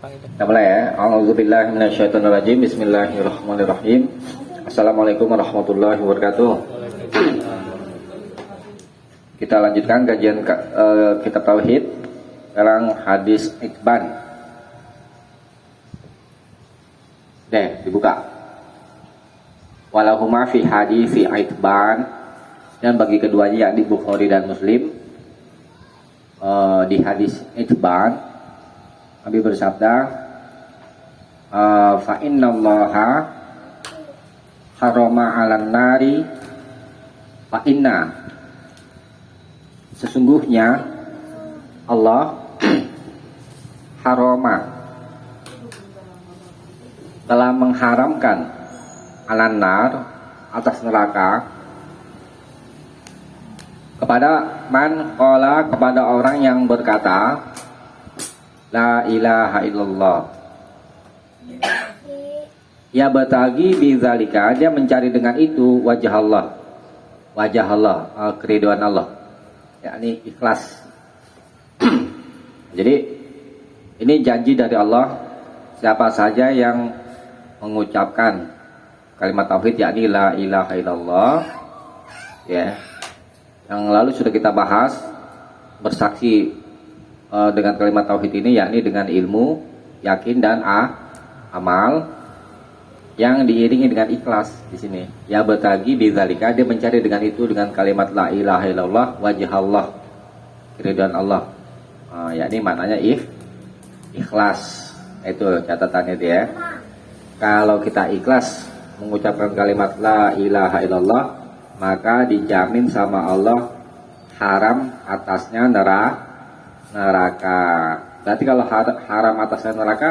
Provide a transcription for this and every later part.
Kita mulai ya. A'udzubillahi minasyaitonirrajim. Bismillahirrahmanirrahim. Assalamualaikum warahmatullahi wabarakatuh. Kita lanjutkan kajian kitab tauhid. Sekarang hadis Itban. Dibuka. Walahuma fi hadisi Itban, dan bagi keduanya yakni Bukhari dan Muslim, di hadis Itban Nabi bersabda, fa innallaha harama 'alan nari fa inna, sesungguhnya Allah harama, telah mengharamkan, 'alan nar, atas neraka, kepada man qala, kepada orang yang berkata la ilaha illallah, ya batagi bizalika, dia mencari dengan itu wajah Allah, keridhaan Allah, yakni ikhlas. Jadi ini janji dari Allah, siapa saja yang mengucapkan kalimat tauhid yakni la ilaha illallah, ya, yang lalu sudah kita bahas, bersaksi dengan kalimat tauhid ini yakni dengan ilmu, yakin dan amal yang diiringi dengan ikhlas. Di sini ya batagi bidzalika, dia mencari dengan itu, dengan kalimat la ilaha illallah, wajah Allah, keridhaan Allah, yakni maknanya ikhlas. Itu catatannya dia. Kalau kita ikhlas mengucapkan kalimat la ilaha illallah, maka dijamin sama Allah haram atasnya neraka. Berarti kalau haram atasnya neraka,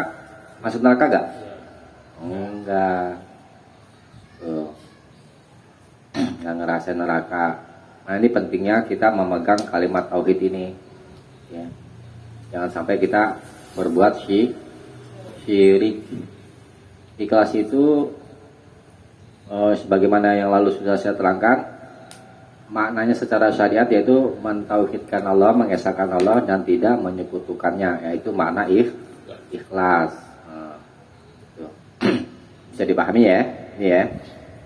masuk neraka gak? Enggak. Enggak ngerasain neraka. Nah, ini pentingnya kita memegang kalimat tauhid ini, ya. Jangan sampai kita berbuat syirik. Ikhlas itu sebagaimana yang lalu sudah saya terangkan, maknanya secara syariat yaitu mentauhidkan Allah, mengesahkan Allah dan tidak menyekutukannya, yaitu makna ikhlas. Bisa dipahami ya, ini ya.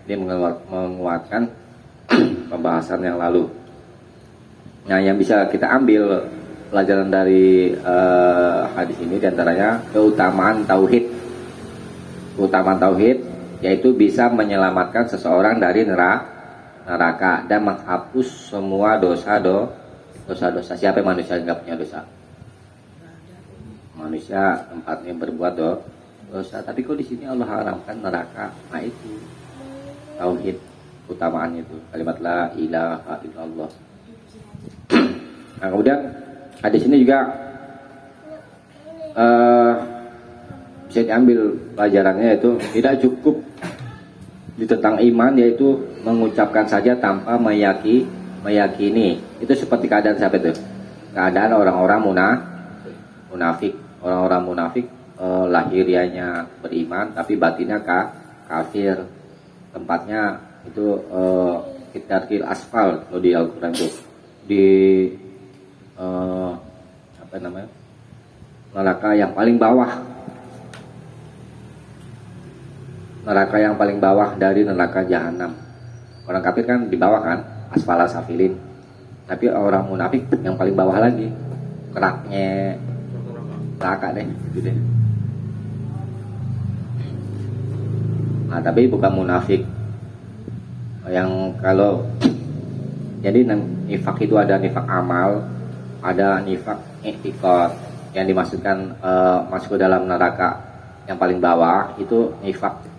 Ini menguatkan pembahasan yang lalu. Nah, yang bisa kita ambil pelajaran dari hadis ini diantaranya keutamaan tauhid. Keutamaan tauhid yaitu bisa menyelamatkan seseorang dari neraka dan menghapus semua dosa-dosa. Siapa yang manusia nggak punya dosa? Manusia tempatnya berbuat dosa. Tapi kok di sini Allah haramkan neraka? Nah, itu tauhid, utamaannya itu kalimat la ilaha illallah. Nah, kemudian hadis ini juga bisa diambil pelajarannya, yaitu tidak cukup tentang iman, yaitu mengucapkan saja tanpa meyakini. Itu seperti keadaan siapa itu? Keadaan orang-orang munafik. Orang-orang munafik lahirianya beriman tapi batinnya kafir. Tempatnya itu kitarkil asfal kalau di Al-Quran itu, di neraka yang paling bawah. Neraka yang paling bawah dari neraka jahanam. Orang kafir kan di bawah kan, asfala safilin. Tapi orang munafik yang paling bawah lagi, keraknya neraka deh, gitu deh. Nah, tapi bukan munafik yang kalau jadi nifak itu ada nifak amal, ada nifak i'tiqad. Yang dimaksudkan masuk ke dalam neraka yang paling bawah itu nifak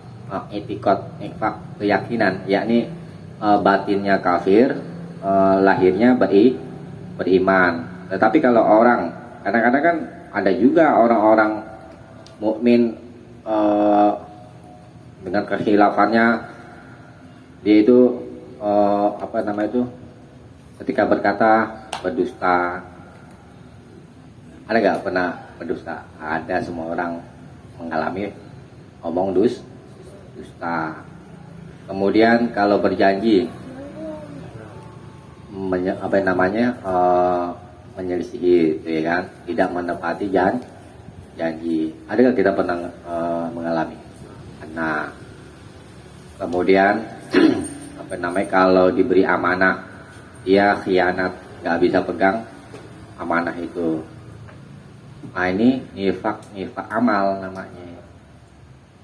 i'tiqad, nifak keyakinan, yakni batinnya kafir, lahirnya beriman. Tetapi kalau orang, kadang-kadang kan ada juga orang-orang mukmin dengan kekhilafannya, dia itu ketika berkata berdusta. Ada nggak pernah berdusta? Ada, semua orang mengalami omong dusta. Kemudian kalau berjanji menyelisihi, itu ya kan, tidak menepati janji. Adakah kita pernah mengalami? Nah, kemudian apa namanya, kalau diberi amanah dia khianat, nggak bisa pegang amanah itu. Nah ini nifak amal namanya,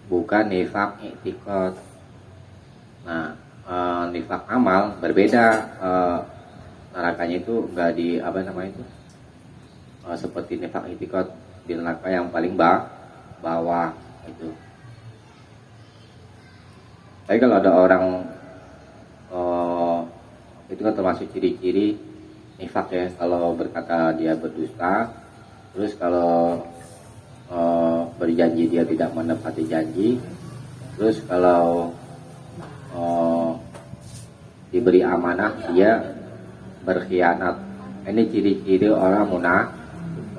bukan nifak i'tiqad. Nah nifak amal berbeda, nerakanya itu nggak di apa namanya itu, seperti nifak i'tiqad di neraka yang paling bawah itu. Tapi kalau ada orang itu kan termasuk ciri-ciri nifak ya, kalau berkata dia berdusta, terus kalau berjanji dia tidak menepati janji, terus kalau diberi amanah dia berkhianat. Ini ciri-ciri orang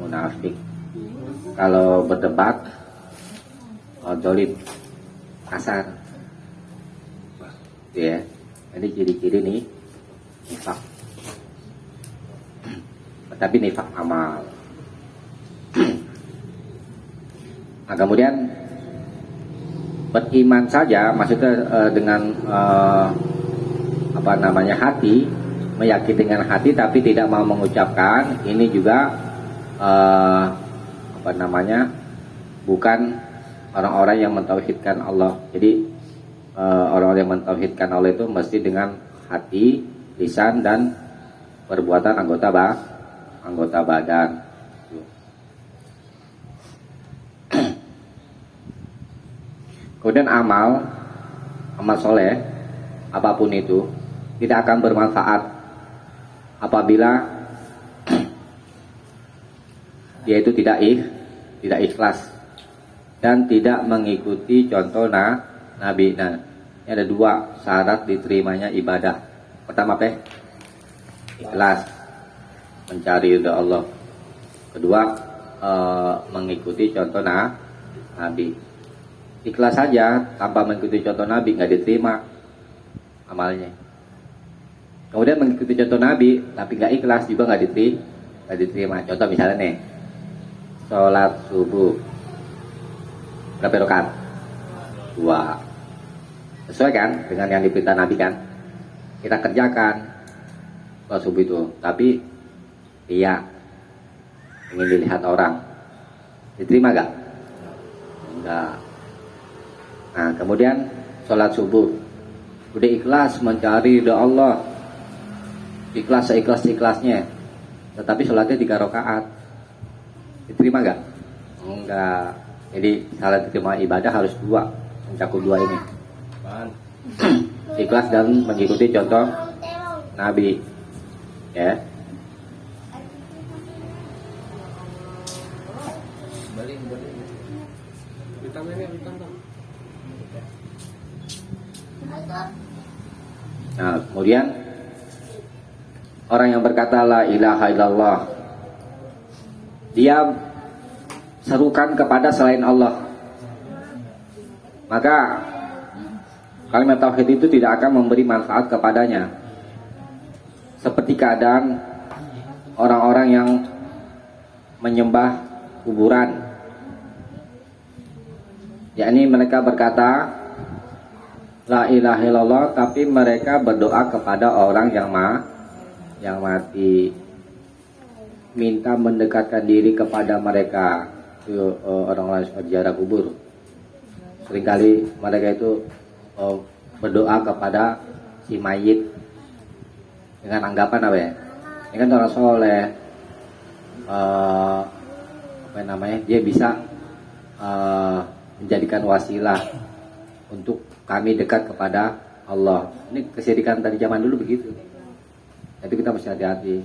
munafik. Kalau berdebat dolim, kasar ya. Ini ciri-ciri nih nifak, tapi nifak amal. Nah kemudian beriman saja, maksudnya dengan apa namanya, hati, meyakini dengan hati tapi tidak mau mengucapkan, ini juga apa namanya, bukan orang-orang yang mentauhidkan Allah. Jadi orang-orang yang mentauhidkan Allah itu mesti dengan hati, lisan dan perbuatan anggota badan. Kemudian amal soleh apapun itu tidak akan bermanfaat apabila dia itu tidak ikhlas dan tidak mengikuti contoh Nabi. Nah, ini ada dua syarat diterimanya ibadah. Pertama apa? Ikhlas, mencari ridha Allah. Kedua, mengikuti contoh Nabi. Ikhlas saja tanpa mengikuti contoh Nabi nggak diterima amalnya. Kemudian mengikuti contoh Nabi tapi nggak ikhlas juga nggak diterima. Contoh misalnya nih, sholat subuh berapa rakaat? 2. Sesuai kan dengan yang diperintah Nabi kan? Kita kerjakan sholat subuh itu, tapi dia ingin dilihat orang, diterima gak? Enggak. Nah kemudian sholat subuh udah ikhlas mencari ridha Allah, ikhlas seikhlas-ikhlasnya, tetapi sholatnya 3 rakaat, diterima gak? Enggak. Jadi syarat diterima ibadah harus 2, mencakup 2 ini. Ikhlas dan mengikuti contoh Nabi ya. Nah kemudian orang yang berkata la ilaha illallah, dia serukan kepada selain Allah, maka kalimat tauhid itu tidak akan memberi manfaat kepadanya. Seperti keadaan orang-orang yang menyembah kuburan, yakni mereka berkata la ilaha illallah tapi mereka berdoa kepada orang yang mati, minta mendekatkan diri kepada mereka. Itu orang-orang sejarah kubur. Seringkali mereka itu berdoa kepada si mayit dengan anggapan apa ya? Ini kan orang soleh, apa namanya? Dia bisa menjadikan wasilah untuk kami dekat kepada Allah. Ini kesyirikan dari zaman dulu begitu. Jadi kita mesti hati-hati.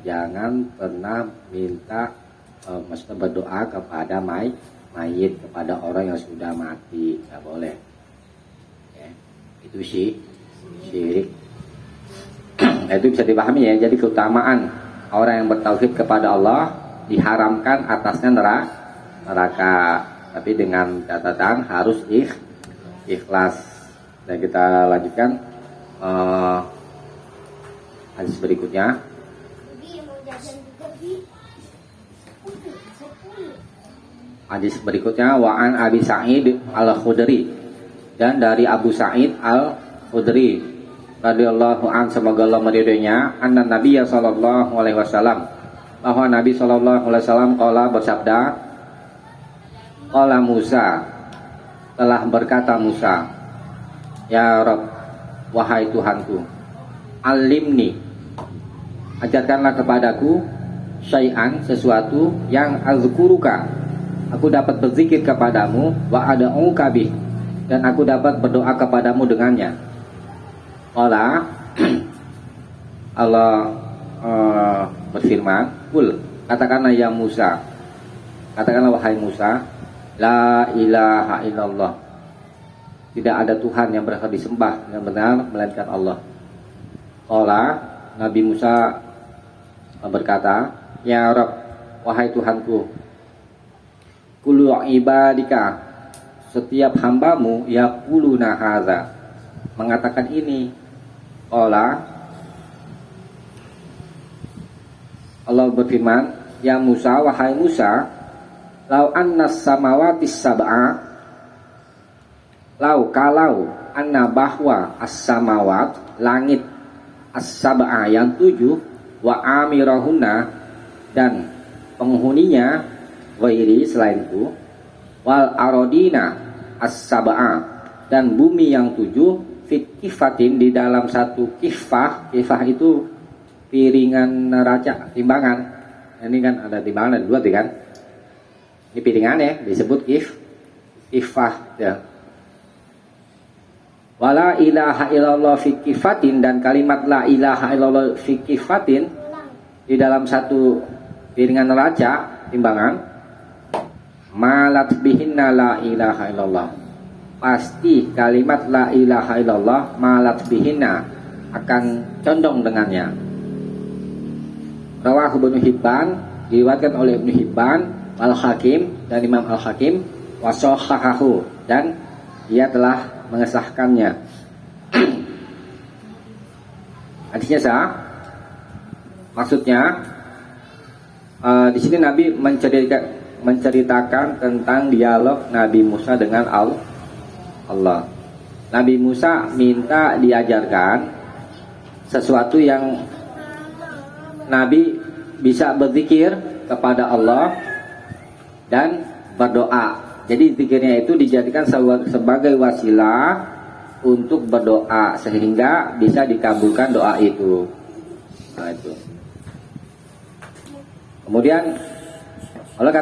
Jangan pernah minta, maksudnya berdoa kepada mayit, kepada orang yang sudah mati, nggak boleh. Ya, itu syirik. Itu bisa dipahami ya. Jadi keutamaan orang yang bertauhid kepada Allah diharamkan atasnya neraka, tapi dengan catatan harus ikhlas. Dan kita lanjutkan hadis berikutnya. Hadis berikutnya wa'an Abi Sa'id Al-Khudri, dan dari Abu Sa'id Al-Khudri radhiyallahu an, semoga Allah meridhoinya, anna Nabiya sallallahu alaihi wasallam, bahwa Nabi sallallahu alaihi wasallam qala, bersabda, qala Musa, telah berkata Musa, ya Rabb, wahai Tuhanku, alimni, ajarkanlah kepadaku, syai'an, sesuatu, yang azkuruka, aku dapat berzikir kepadamu, wa ad'uka bih, dan aku dapat berdoa kepadamu dengannya. Qala Allah berfirman, kul, katakanlah ya Musa, katakanlah wahai Musa, la ilaha illallah, tidak ada Tuhan yang berhak disembah yang benar melainkan Allah. Qala, Nabi Musa berkata, ya Rabb, wahai Tuhanku, kullu ibadika, setiap hambamu, yaquluna hadza, mengatakan ini. Qala, Allah berfirman, ya Musa, wahai Musa, lau annas samawati sab'a, kalau anna bahwa as-samawat, langit, as-sab'a yang 7, wa amirahunna, dan penghuninya, ghairi, selainku, wal arodina as-sab'a, dan bumi yang 7, fit kifatin, di dalam satu kifah. Kifah itu piringan neraca, timbangan. Ini kan ada timbangan, ada 2 kan. Ini piringan ya, disebut kifah ya. Wala ilaha illallah fi kifatin, dan kalimat la ilaha illallah fi kifatin di dalam satu piringan neraca, timbangan, malat bihinna la ilaha illallah, pasti kalimat la ilaha illallah malat bihinna, akan condong dengannya. Rawahu Ibnu Hibban, diriwayatkan oleh Ibnu Hibban, Al-Hakim, dan Imam Al-Hakim, wa shahahahu, dan dia telah mengesahkannya. Hadisnya sah. Maksudnya di sini Nabi menceritakan tentang dialog Nabi Musa dengan Allah. Nabi Musa minta diajarkan sesuatu yang Nabi bisa berzikir kepada Allah dan berdoa. Jadi zikirnya itu dijadikan sebagai wasilah untuk berdoa, sehingga bisa dikabulkan doa itu. Nah, itu. Kemudian Allah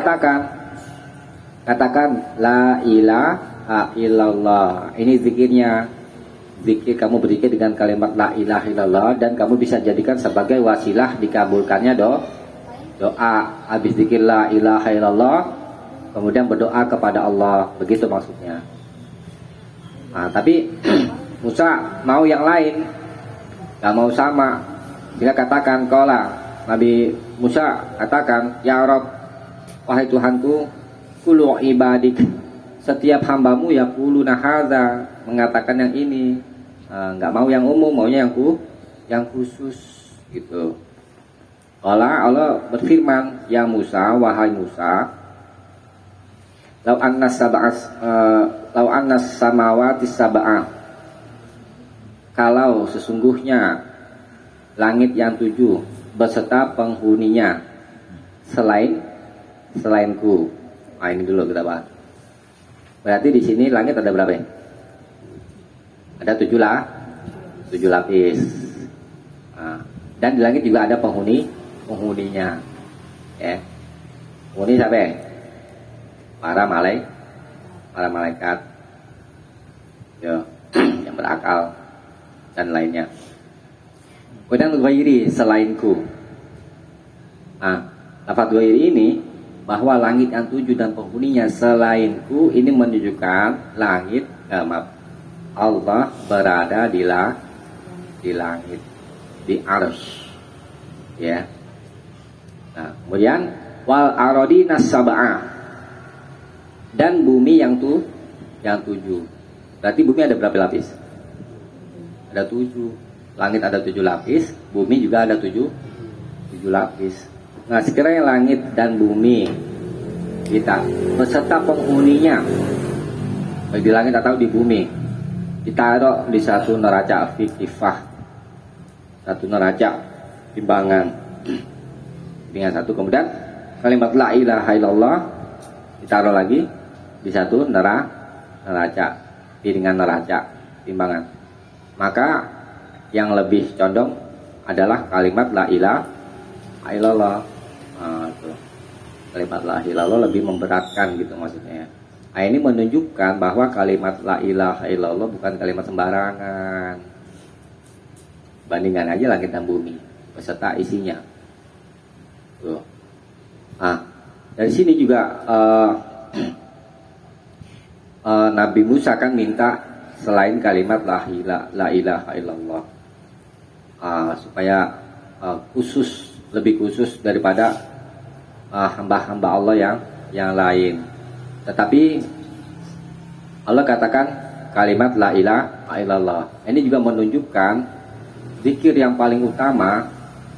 katakan la ilaha illallah. Ini zikirnya. Zikir, kamu berzikir dengan kalimat la ilaha illallah, dan kamu bisa jadikan sebagai wasilah dikabulkannya doa. Habis zikir la ilaha illallah, kemudian berdoa kepada Allah, begitu maksudnya. Nah, tapi Musa mau yang lain, gak mau sama. Dia katakan, qala, Nabi Musa katakan, ya Rabb, wahai Tuhanku, kullu ibadik, setiap hambamu yaquluna hadza, mengatakan yang ini. Nggak mau yang umum, maunya yang khusus gitu. Allah berfirman, ya Musa, wahai Musa, lau annas samawati sab'a, kalau sesungguhnya langit yang 7 beserta penghuninya selainku. Nah, ini dulu kita bahas. Berarti di sini langit ada berapa ya? Ada 7 lapis. Nah, dan di langit juga ada penghuninya. Ya. Penghuni siapa? Para malaikat. Ya, yang berakal dan lainnya. Kemudian ghairi, selainku. Nah, lafaz ghairi ini, bahwa langit yang 7 dan penghuninya selainku, ini menunjukkan langit, Allah berada di langit, di arsy, ya. Nah, kemudian wal aradina sab'a, dan bumi yang 7. Berarti bumi ada berapa lapis? Ada 7. Langit ada 7 lapis, bumi juga ada 7 lapis. Nah, sekiranya langit dan bumi kita beserta penghuninya, baik di langit atau di bumi, ditaruh di satu neraca fiktifah, satu neraca timbangan dengan satu. Kemudian kalimat la ilaha illallah ditaruh lagi di satu neraca, piringan neraca timbangan. Maka yang lebih condong adalah kalimat la ilaha illallah. Kalimat la ilaha illallah lebih memberatkan gitu maksudnya. Nah, ini menunjukkan bahwa kalimat la ilaha illallah bukan kalimat sembarangan. Bandingkan aja langit dan bumi beserta isinya. Tuh. Nah, dari sini juga Nabi Musa kan minta selain kalimat la ilaha illallah, supaya lebih khusus daripada hamba-hamba Allah yang lain. Tetapi Allah katakan kalimat la ilaha illallah. Ini juga menunjukkan zikir yang paling utama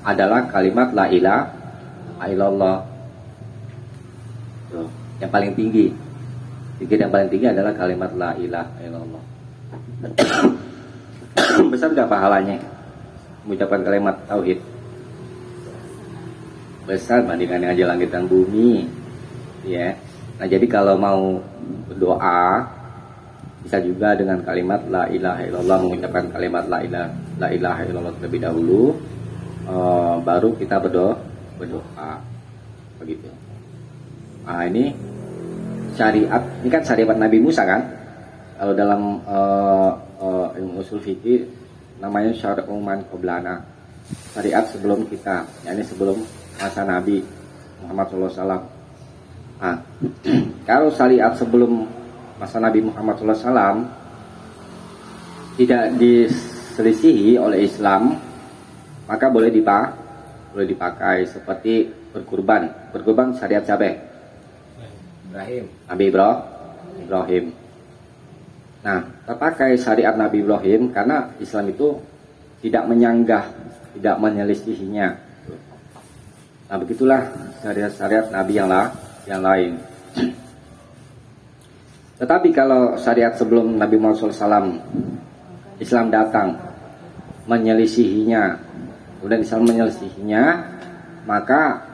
adalah kalimat la ilaha illallah. Tuh, yang paling tinggi. Zikir yang paling tinggi adalah kalimat la ilaha illallah. Besar gak pahalanya mengucapkan kalimat tauhid? Besar bandingkan aja langit dan bumi, ya. Nah, jadi kalau mau berdoa bisa juga dengan kalimat la ilaha illallah, mengucapkan kalimat la ilaha illallah terlebih dahulu, baru kita berdoa begitu. Nah, ini syariat, ini kan syariat Nabi Musa kan. Kalau dalam ilmu usul fikih namanya syariat man qablana, syariat sebelum kita, yakni sebelum masa Nabi Muhammad SAW. Nah, kalau syariat sebelum masa Nabi Muhammad SAW tidak diselisihi oleh Islam, maka boleh dipakai seperti berkurban. Berkurban syariat siapa? Nabi Ibrahim. Nah, terpakai syariat Nabi Ibrahim karena Islam itu tidak menyanggah, tidak menyelisihinya. Nah, begitulah syariat-syariat Nabi yang lain. Tetapi kalau syariat sebelum Nabi Muhammad SAW, Islam datang menyelisihinya, kemudian Islam menyelisihinya, maka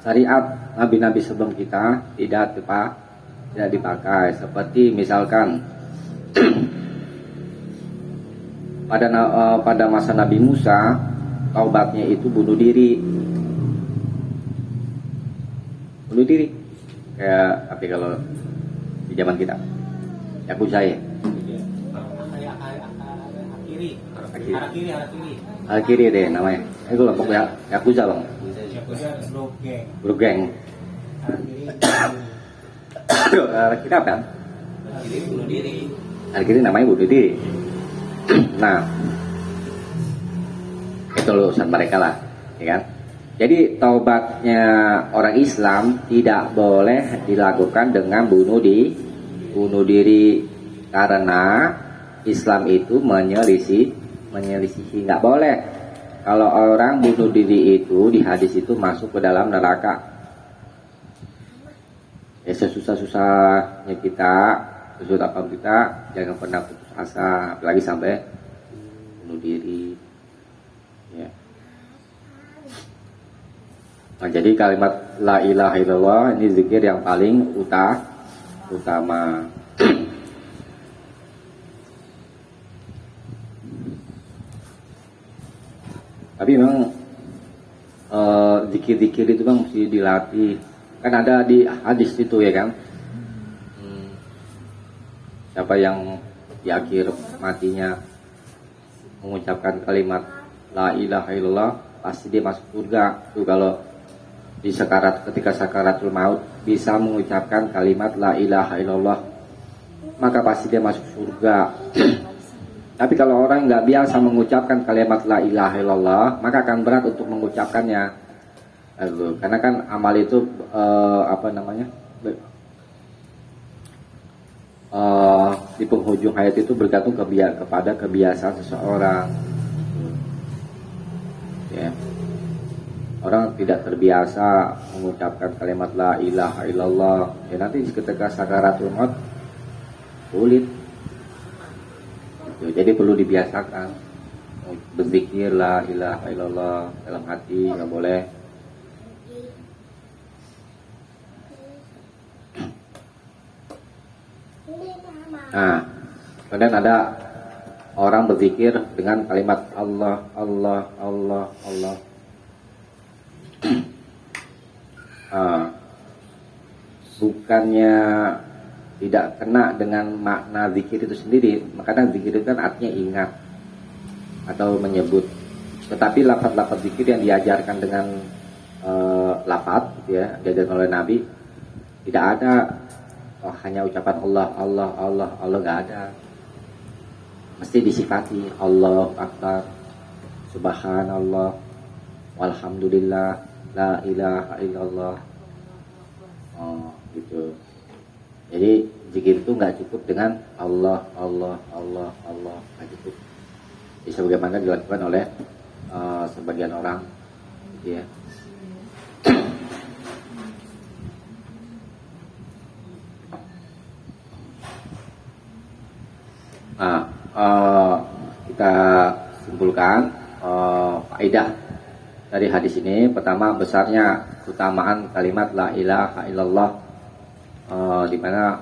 syariat Nabi-Nabi sebelum kita tidak dipakai. Seperti misalkan pada masa Nabi Musa, taubatnya itu bunuh diri, kayak tapi kalau di zaman kita Yakuza ya, Al-Kiri deh namanya. Itu kelompok Yakuza bang. Grup geng. Al-Kiri apa? Al-Kiri namanya bunuh diri. Nah, itu urusan mereka lah, ya kan? Jadi taubatnya orang Islam tidak boleh dilakukan dengan bunuh diri karena Islam itu menyelisihi, nggak boleh. Kalau orang bunuh diri itu di hadis itu masuk ke dalam neraka. Ya, sesusah-susahnya kita, sesusah apa kita, jangan pernah putus asa, apalagi sampai bunuh diri. Ya. Nah, jadi kalimat la ilaha illallah ini zikir yang paling utama. Tapi memang zikir-zikir itu bang mesti dilatih. Kan ada di hadis itu ya kan. Siapa yang di akhir matinya mengucapkan kalimat la ilaha illallah pasti dia masuk surga. Tuh kalau di ketika sakaratul maut bisa mengucapkan kalimat la ilaha illallah, maka pasti dia masuk surga. Tapi kalau orang nggak biasa mengucapkan kalimat la ilaha illallah, maka akan berat untuk mengucapkannya. Karena kan amal itu di penghujung hayat itu bergantung kepada kebiasaan seseorang. Ya. orang tidak terbiasa mengucapkan kalimat la ilaha illallah, ya nanti ketika sakaratul maut sulit. Jadi perlu dibiasakan berzikir la ilaha illallah dalam hati, nggak boleh. Nah, kemudian ada orang berzikir dengan kalimat Allah, Allah, Allah, Allah. Bukannya tidak kena dengan makna zikir itu sendiri, makanya zikir itu kan artinya ingat atau menyebut. Tetapi lafaz-lafaz zikir yang diajarkan dengan lafaz, ya, diajarkan oleh Nabi, tidak ada hanya ucapan Allah, Allah, Allah, Allah, nggak ada. Mesti disifati Allah Akbar, Subhanallah, Walhamdulillah, La ilaha illallah. Oh, gitu. Jadi zikir itu nggak cukup dengan Allah, Allah, Allah, Allah, nggak cukup. Jadi sebagaimana dilakukan oleh sebagian orang, gitu ya. Nah, kita simpulkan faedah dari hadis ini. Pertama, besarnya keutamaan kalimat la ilaha illallah, di mana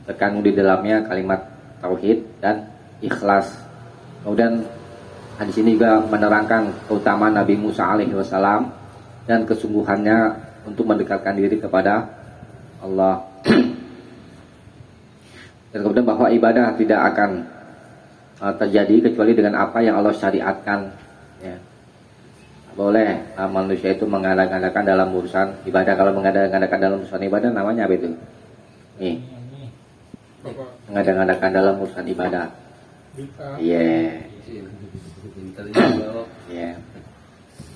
terkandung di dalamnya kalimat tauhid dan ikhlas. Kemudian hadis ini juga menerangkan keutamaan Nabi Musa alaihi wasallam dan kesungguhannya untuk mendekatkan diri kepada Allah. Dan kemudian bahwa ibadah tidak akan terjadi kecuali dengan apa yang Allah syariatkan, ya. Boleh manusia itu mengadakan dalam urusan ibadah. Kalau mengadakan dalam urusan ibadah namanya apa itu? Nih, mengadakan dalam urusan ibadah. Iya. Yeah.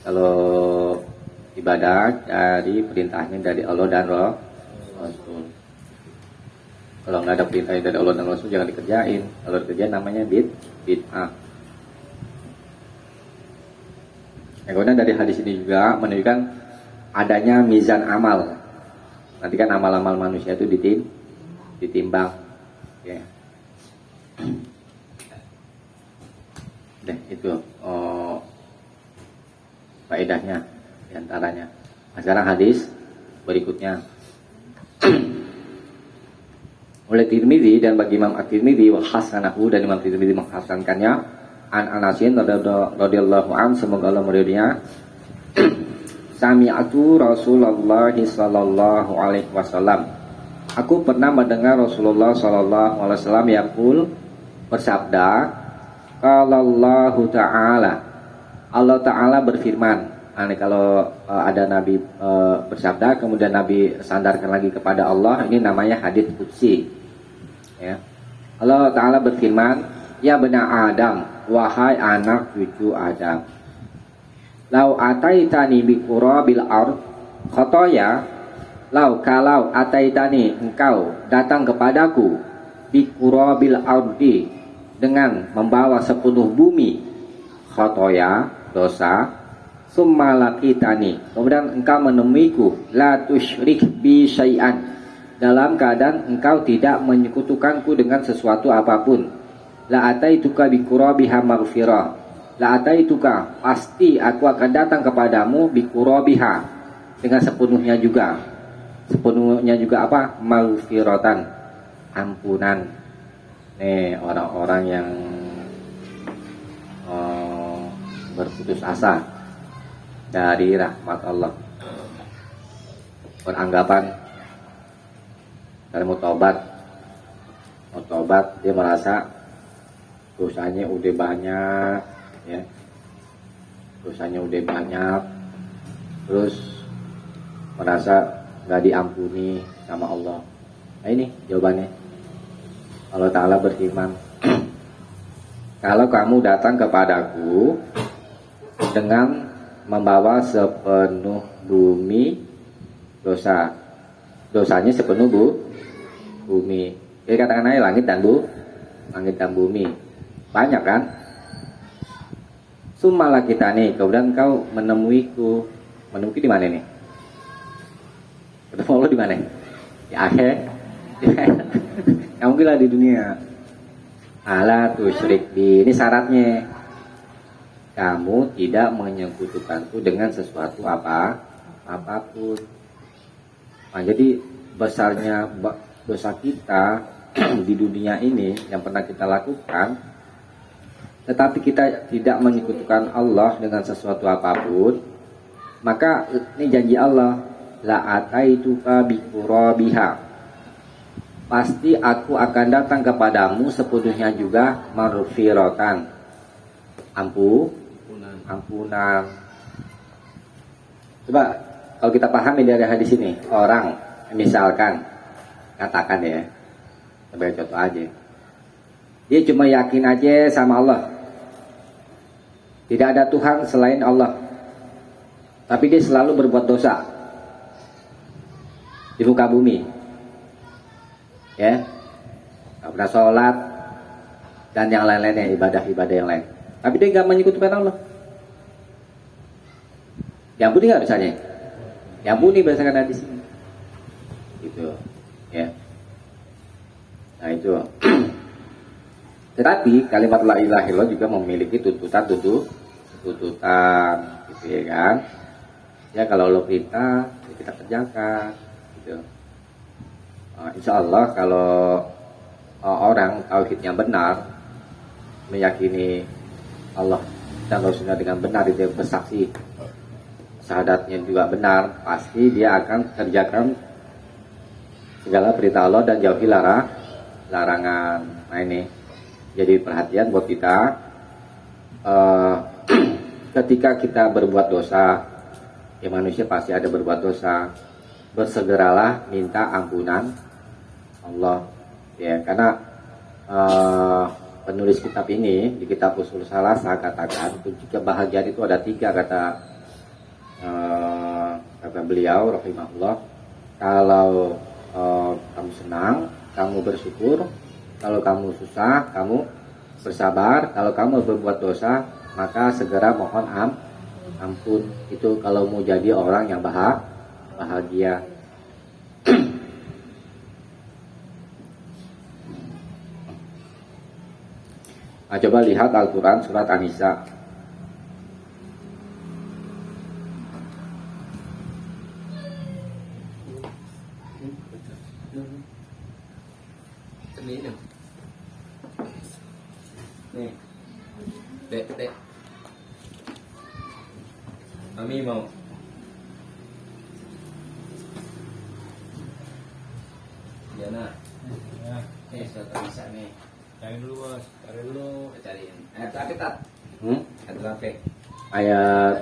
Kalau ibadah dari perintahnya dari Allah dan Rasul. Kalau nggak ada perintah dari Allah dan Rasul jangan dikerjain. Kalau dikerjain namanya bid'ah. Kemudian dari hadis ini juga menunjukkan adanya mizan amal. Nanti kan amal-amal manusia itu ditimbang. Ya. Deh, itu faedahnya diantaranya. Nah, sekarang hadis berikutnya. Oleh Tirmidzi dan bagi Imam At-Tirmidzi wa hasanahu, dan Imam Tirmidzi menghasankannya an Anasin radhiyallahu an, semoga Allah meridhoinya. Sami'atu Rasulullah sallallahu alaihi wasallam. Aku pernah mendengar Rasulullah sallallahu alaihi wasallam yaqul, bersabda, qala Allah taala, Allah taala berfirman. Kalau ada Nabi bersabda kemudian Nabi sandarkan lagi kepada Allah, ini namanya hadits qudsi. Ya. Allah Ta'ala berfirman, ya bena Adam, wahai anak cucu Adam, lau ataitani bi qurabil ard khotoya, kalau ataitani engkau datang kepadaku bi qurabil ardi, dengan membawa sepenuh bumi khotoya, dosa, summa laqitani, kemudian engkau menemuiku la tusyrik bi syai'an, dalam keadaan engkau tidak menyekutukanku dengan sesuatu apapun, la ataituka bi qurabiha maghfirah, la ataituka, pasti aku akan datang kepadamu bi qurabiha, dengan sepenuhnya juga apa? Maghfiratan, ampunan. Nih orang-orang yang berputus asa dari rahmat Allah, beranggapan kalau mau tobat dia merasa dosanya udah banyak, ya, terus merasa nggak diampuni sama Allah. Nah ini jawabannya. Allah Ta'ala berfirman, kalau kamu datang kepadaku dengan membawa sepenuh bumi dosanya sepenuh bumi. Jadi katakan aja langit dan bumi. Banyak kan? Summalah kita nih, kemudian kau menemuiku menemukan di mana nih? Ketemu Allah di mana? Di akhir. Kamu bilang di dunia. Ala tusyrik bi. Ini syaratnya. Kamu tidak menyekutukanku dengan sesuatu apapun. Nah, jadi besarnya dosa kita di dunia ini yang pernah kita lakukan, tetapi kita tidak menyekutukan Allah dengan sesuatu apapun, maka ini janji Allah, la ataituka biqurabiha, pasti aku akan datang kepadamu sepenuhnya juga maghfiratan, ampunan. Coba kalau kita pahami dari hadis ini, orang misalkan katakan ya, sebagai contoh aja, dia cuma yakin aja sama Allah, tidak ada Tuhan selain Allah, tapi dia selalu berbuat dosa di muka bumi, ya, nggak pernah sholat dan yang lain-lainnya, ibadah-ibadah yang lain, tapi dia nggak menyekutukan Allah. Diampuni nggak dosanya? Diampuni berdasarkan hadis ini, gitu, ya. Nah itu. Tetapi kalimat la ilaha illallah juga memiliki tuntutan, gitu ya kan? Ya kalau lo perintah, ya kita kerjakan, gitu. Insya Allah kalau orang tauhidnya benar, meyakini Allah dan Rasulnya dengan benar, dia bersaksi syahadatnya juga benar, pasti dia akan kerjakan segala perintah Allah dan jauhi larangan. Nah ini jadi perhatian buat kita, ketika kita berbuat dosa, ya manusia pasti ada berbuat dosa, bersegeralah minta ampunan Allah, ya, karena penulis kitab ini di kitab Ushul Salasah katakan kunci kebahagiaan itu ada 3, kata beliau rahimahullah. Kalau kamu senang, kamu bersyukur. Kalau kamu susah, kamu bersabar. Kalau kamu berbuat dosa, maka segera mohon ampun. Itu kalau mau jadi orang yang bahagia. Nah, coba lihat Al-Quran surat An-Nisa. Nih, dek, Mami mau. Diana. Ya. Nih, sudah bisa nih. Cari dulu bos, cari dulu. Cariin. Ayat berapa tat? Ayat berapa? Ayat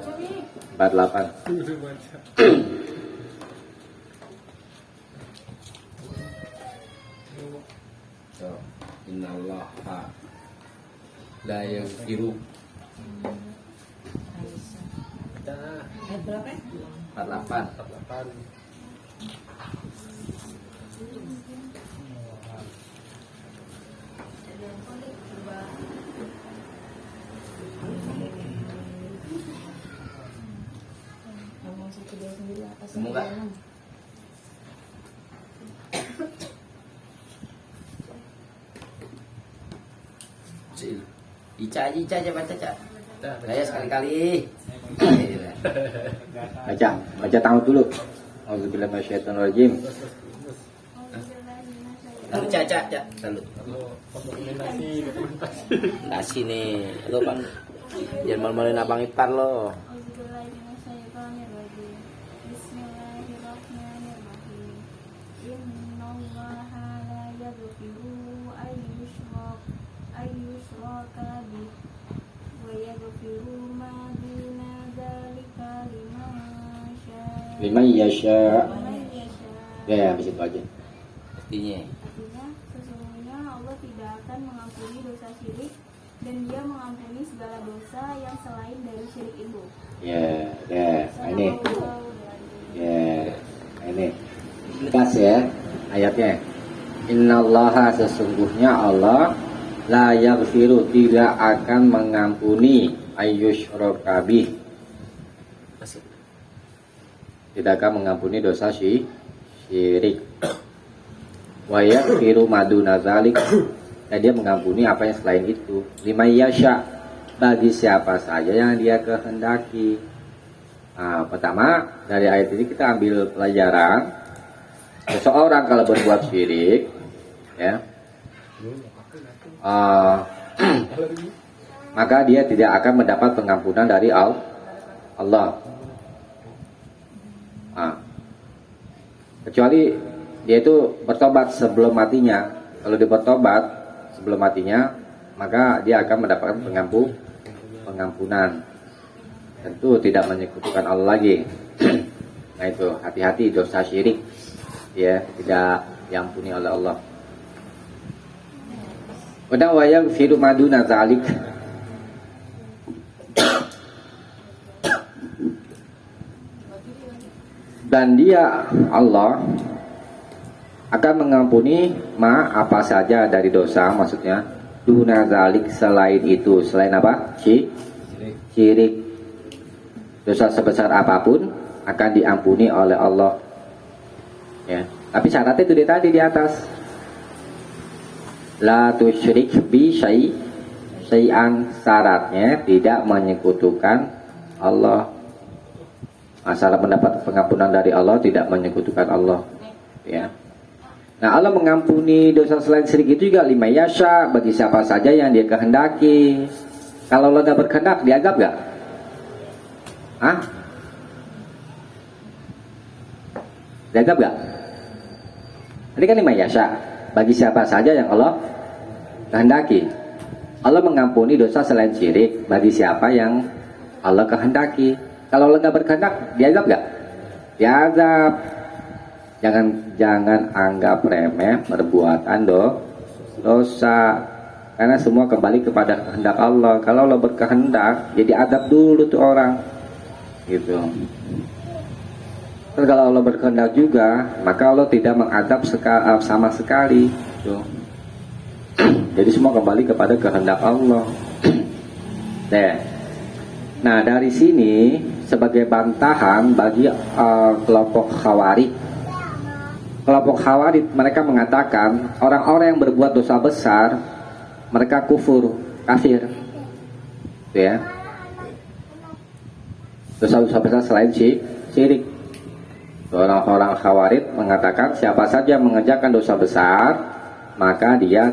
48. Innallaha la yaghfiru. Ayat berapa? 48. Semoga Ica aja baca Cak. Saya sekali-kali. Baca tahu dulu. Auzubillahi minasyaitonir rajim. Lalu Cak. Lalu. Nasi nih. Lo Bang. Jangan malu-maluin Abang Ipar lo. Liman yasha. Ya, habis itu aja. Artinya sesungguhnya Allah tidak akan mengampuni dosa syirik dan Dia mengampuni segala dosa yang selain dari syirik itu. Ya, ini. Ya, ini. Tegas ya ayatnya. Innallaha, sesungguhnya Allah la yaghfiru, tidak akan mengampuni ayyusyraka bih, tidak akan mengampuni dosa syirik. Wa yaghfiru maduna dzalik, dan dia mengampuni apa yang selain itu. Liman yasha, bagi siapa saja yang dia kehendaki. Nah, pertama dari ayat ini kita ambil pelajaran, seseorang kalau berbuat syirik, ya, maka dia tidak akan mendapat pengampunan dari Allah. Kecuali dia itu bertobat sebelum matinya. Kalau dia bertobat sebelum matinya, maka dia akan mendapatkan pengampunan. Tentu tidak menyekutukan Allah lagi. Nah itu, hati-hati dosa syirik, ya, tidak diampuni oleh Allah. Wa yaghfiru maduna dzalik, dan dia Allah akan mengampuni apa saja dari dosa, maksudnya duna zalik, selain itu. Selain apa? Syirik. Dosa sebesar apapun akan diampuni oleh Allah, ya. Tapi syaratnya itu tadi di atas, la tusyrik bi syai'an, syaratnya tidak menyekutukan Allah. Masalah mendapat pengampunan dari Allah, tidak menyekutukan Allah, ya. Nah, Allah mengampuni dosa selain syirik itu juga lima yasha, bagi siapa saja yang dia kehendaki. Kalau Allah tidak berkehendak, dianggap gak? Dianggap gak? Ini kan lima yasha, bagi siapa saja yang Allah kehendaki. Allah mengampuni dosa selain syirik bagi siapa yang Allah kehendaki. Kalau Allah tidak berkehendak, dianggap gak? Dianggap. Jangan anggap remeh perbuatan dosa, karena semua kembali kepada kehendak Allah. Kalau Allah berkehendak, jadi adab dulu tuh orang, gitu. Terus kalau Allah berkehendak juga, maka Allah tidak mengadab sama sekali, gitu. Jadi semua kembali kepada kehendak Allah. Nah, dari sini sebagai bantahan bagi kelompok Khawarij. Kelompok Khawarij mereka mengatakan orang-orang yang berbuat dosa besar mereka kafir, ya. Dosa-dosa besar selain syirik. Orang-orang Khawarij mengatakan siapa saja mengerjakan dosa besar maka dia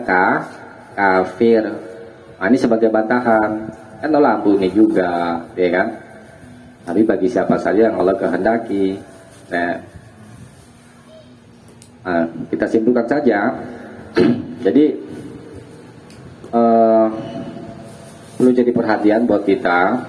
kafir. Nah, ini sebagai bantahan. Kan Allah ampuni juga, ya kan? Tapi bagi siapa saja yang Allah kehendaki. Nah, kita simpulkan saja. Jadi perlu jadi perhatian buat kita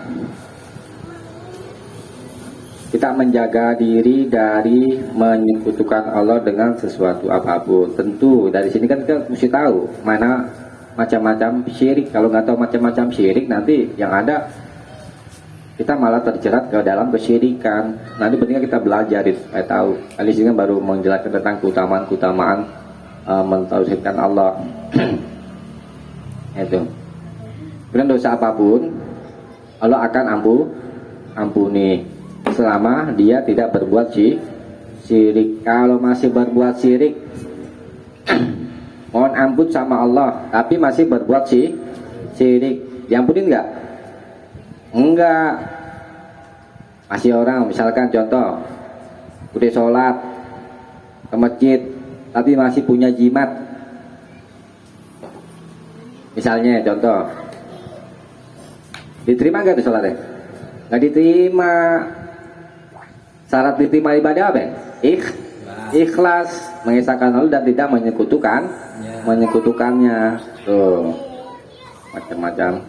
menjaga diri dari menyekutukan Allah dengan sesuatu apapun. Tentu dari sini kan kita mesti tahu mana macam-macam syirik. Kalau nggak tahu macam-macam syirik, nanti yang ada kita malah terjerat ke dalam kesyirikan. Nanti pentingnya kita belajar, tahu. Kali ini baru menjelaskan tentang keutamaan mentauhidkan Allah. Itu. Kemudian dosa apapun Allah akan ampuni selama dia tidak berbuat syirik. Kalau masih berbuat syirik, mohon ampun sama Allah, tapi masih berbuat syirik, diampuni enggak? Enggak. Masih orang, misalkan contoh, udah sholat ke masjid tapi masih punya jimat, misalnya contoh, diterima enggak tuh sholatnya? Enggak diterima. Syarat diterima ibadah apa? Ikhlas, mengesahkan Allah dan tidak menyekutukannya. Tuh, macam-macam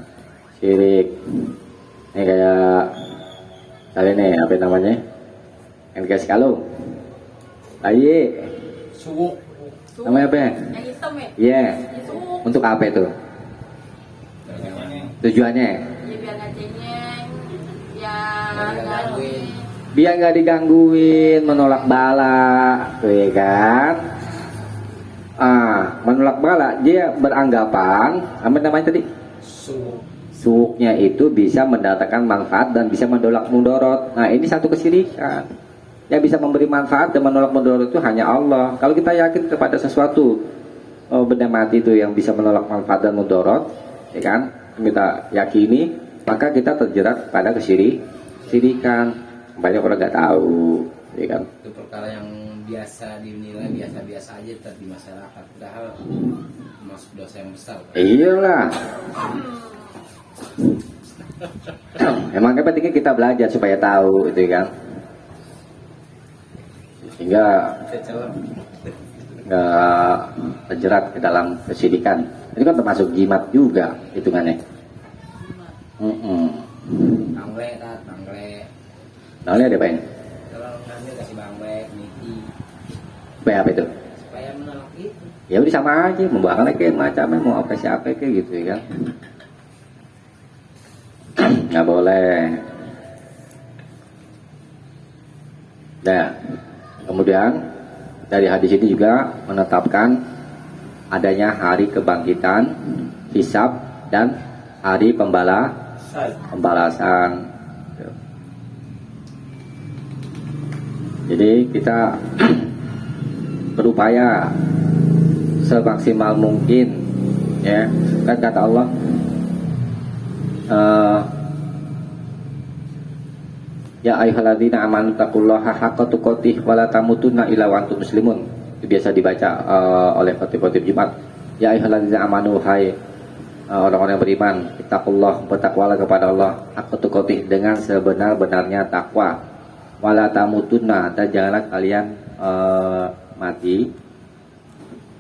syirik. Ini kayak tadi nih, apa namanya? Yang dikasih kalung. Ayo. Suwuk. Namanya apa? Yang hitam ya? Iya. Untuk apa itu? Tujuannya? Ya biar nggak cengeng, Biar nggak digangguin, menolak bala, tuh ya kan? Menolak bala, dia beranggapan, apa namanya tadi? Suwuknya itu bisa mendatangkan manfaat dan bisa menolak mudorot. Nah, ini satu kesyirikan. yang bisa memberi manfaat dan menolak mudarat itu hanya Allah. Kalau kita yakin kepada sesuatu benda mati itu yang bisa menolak manfaat dan mudarat, ya kan, kita yakini, maka kita terjerat pada kesyirikan. Banyak orang nggak tahu, ya kan. Itu perkara yang biasa dinilai biasa-biasa aja di masyarakat, padahal masuk dosa yang besar. Iyalah. Emangnya pentingnya kita belajar supaya tahu, itu kan. Sehingga nggak terjerat ke dalam kesyirikan. Itu kan termasuk jimat juga hitungannya. Bangle, bangle. Nah, ini ada apa ini? Kalau ngambil kasih bangle, niki. Supaya apa itu? Supaya menolak itu. Ya udah sama aja, membawakan kayak macamnya mau apa siapa kayak gitu ya kan. Nggak boleh. Nah, kemudian dari hadis ini juga menetapkan adanya hari kebangkitan, hisab, dan hari pembalasan. Jadi kita berupaya semaksimal mungkin, ya kan kata Allah, ya ayyuhalladzina amanu taqullaha haqqa tuqatih wa la tamutunna illa wa antum muslimun. Itu biasa dibaca oleh khotib-khotib Jumat. Ya ayyuhalladzina amanu, hai orang-orang yang beriman, taqullah, bertakwalah kepada Allah haqqa tuqatih, dengan sebenar-benarnya takwa. Wa la tamutunna, dan janganlah kalian mati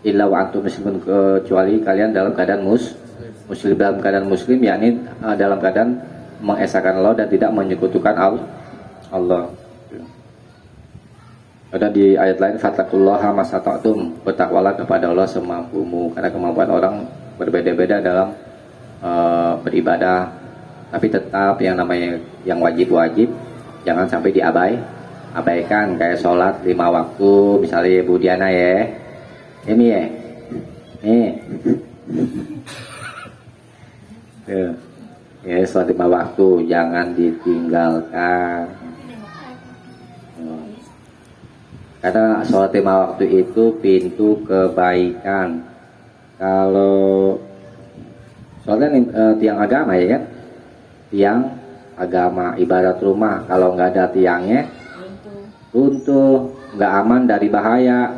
illa wa antum muslimun, kecuali kalian dalam keadaan muslim, dalam keadaan muslim, yakni dalam keadaan mengesahkan Allah dan tidak menyekutukan Allah. Ada di ayat lain, fattaqullaha masata'tum, bertakwalah kepada Allah semampumu, karena kemampuan orang berbeda-beda dalam beribadah, tapi tetap yang namanya yang wajib jangan sampai abaikan, kayak sholat 5 waktu misalnya Bu Diana ya, ini ya, ya sholat 5 waktu jangan ditinggalkan. Karena sholat 5 waktu itu pintu kebaikan. Kalau soalnya tiang agama ya kan, tiang agama ibarat rumah, kalau nggak ada tiangnya runtuh, nggak aman dari bahaya,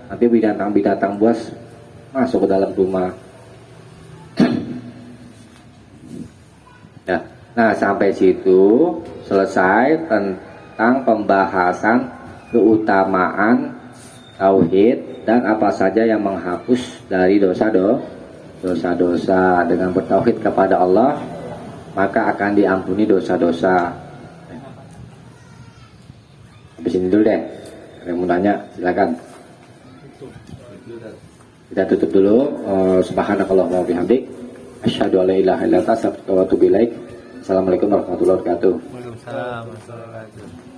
nanti binatang-binatang buas masuk ke dalam rumah. Nah, sampai situ selesai tentang pembahasan keutamaan tauhid dan apa saja yang menghapus dari dosa-dosa. Dengan bertauhid kepada Allah, maka akan diampuni dosa-dosa. Habis ini dulu deh. Ada yang mau nanya, silakan. Kita tutup dulu. Subhanakallahumma wa bihamdik, asyhadu an la ilaha illa anta, astaghfiruka wa atubu ilaik. Assalamualaikum warahmatullahi wabarakatuh. Waalaikumsalam warahmatullahi wabarakatuh.